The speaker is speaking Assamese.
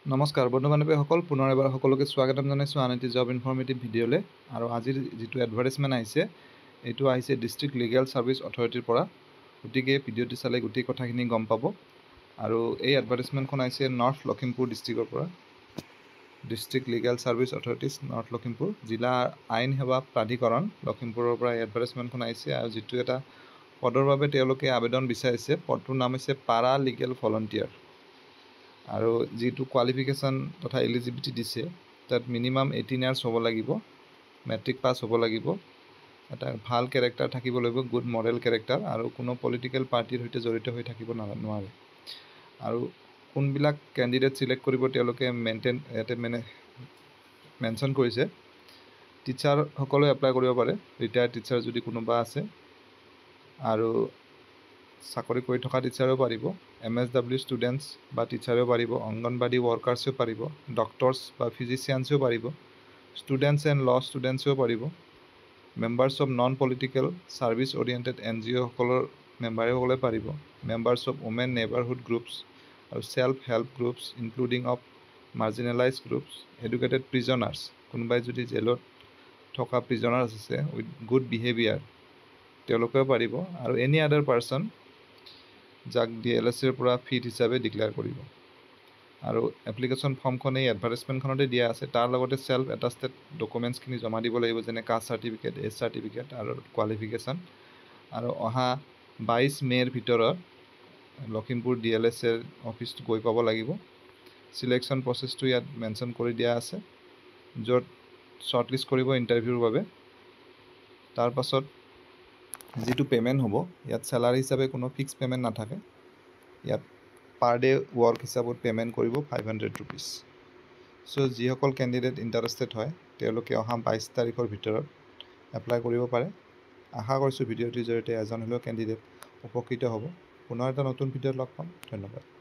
নমস্কাৰ বন্ধু-বান্ধৱীসকল, পুনৰ এবাৰ সকলোকে স্বাগতম জনাইছোঁ আন এটি জব ইনফৰ্মেটিভ ভিডিঅ'লৈ। আৰু আজিৰ যিটো এডভাৰটাইজমেণ্ট আহিছে, এইটো আহিছে ডিষ্ট্ৰিক্ট লিগেল ছাৰ্ভিচ অথৰিটিৰ পৰা। গতিকে ভিডিঅ'টি চালে গোটেই কথাখিনি গম পাব। আৰু এই এডভাৰটাইজমেণ্টখন আহিছে নৰ্থ লখিমপুৰ ডিষ্ট্ৰিক্টৰ পৰা। District legal service authorities north Lakhimpur, জিলা আইন সেৱা প্ৰাধিকৰণ লখিমপুৰৰ পৰা এই এডভাৰটাইজমেণ্টখন আহিছে। আৰু যিটো এটা পদৰ বাবে তেওঁলোকে আবেদন বিচাৰিছে, পদটোৰ নাম হৈছে পাৰা লিগেল ভলণ্টিয়াৰ। আৰু যিটো কোৱালিফিকেশ্যন তথা এলিজিবিলিটি দিছে, তাত মিনিমাম 18 ইয়াৰ্ছ হ'ব লাগিব, মেট্ৰিক পাছ হ'ব লাগিব, এটা ভাল কেৰেক্টাৰ থাকিব লাগিব, গুড মৰেল কেৰেক্টাৰ, আৰু কোনো পলিটিকেল পাৰ্টিৰ সৈতে জড়িত হৈ থাকিব নোৱাৰে। আৰু কোনবিলাক কেণ্ডিডেট ছিলেক্ট কৰিব তেওঁলোকে ইয়াতে মেনশ্যন কৰিছে। টিচাৰসকলে এপ্লাই কৰিব পাৰে, ৰিটায়াৰ্ড টিচাৰ যদি কোনোবা আছে, আৰু চাকৰি কৰি থকা টিচাৰেও পাৰিব, MSW ষ্টুডেণ্টছ বা টিচাৰেও পাৰিব, অংগনবাদী ৱৰ্কাৰ্ছেও পাৰিব, ডক্টৰছ বা ফিজিচিয়ানছেও পাৰিব, ষ্টুডেণ্টছ এণ্ড ল ষ্টুডেণ্টছেও পাৰিব, members of non political service oriented NGOসকলৰ মেম্বাৰসকলে পাৰিব, members of women neighbourhood groups আৰু self help groups including of marginalise groups, educated prisoners, কোনোবাই যদি জেলত থকা প্ৰিজনাৰ্ছ আছে উইথ গুড বিহেভিয়াৰ, তেওঁলোকেও পাৰিব, আৰু এনি আদাৰ পাৰ্চন যাক DLSৰ পৰা ফিট হিচাপে ডিক্লেয়াৰ কৰিব। আৰু এপ্লিকেশ্যন ফৰ্মখন এই এডভাৰটাইজমেণ্টখনতে দিয়া আছে। তাৰ লগতে ছেল্ফ এটাষ্টেড ডকুমেণ্টছখিনি জমা দিব লাগিব, যেনে কাষ্ট চাৰ্টিফিকেট, এজ চাৰ্টিফিকেট আৰু কোৱালিফিকেশ্যন। আৰু অহা 22 মে'ৰ ভিতৰত লখিমপুৰ DLSৰ অফিচটো গৈ পাব লাগিব। চিলেকশ্যন প্ৰচেছটো ইয়াত মেনশ্যন কৰি দিয়া আছে, য'ত শ্বৰ্টলিষ্ট কৰিব ইণ্টাৰভিউৰ বাবে। তাৰ পাছত যিটো পে'মেণ্ট হ'ব, ইয়াত চেলাৰী হিচাপে কোনো ফিক্স পে'মেণ্ট নাথাকে। ইয়াত পাৰ ডে ৱৰ্ক হিচাপত পে'মেণ্ট কৰিব 500 ৰুপিজ। চ' যিসকল কেণ্ডিডেট ইণ্টাৰেষ্টেড হয়, তেওঁলোকে অহা 22 তাৰিখৰ ভিতৰত এপ্লাই কৰিব পাৰে। আশা কৰিছোঁ ভিডিঅ'টিৰ জৰিয়তে এজন হ'লেও কেণ্ডিডেট উপকৃত হ'ব। পুনৰ এটা নতুন ভিডিঅ'ত লগ পাম। ধন্যবাদ।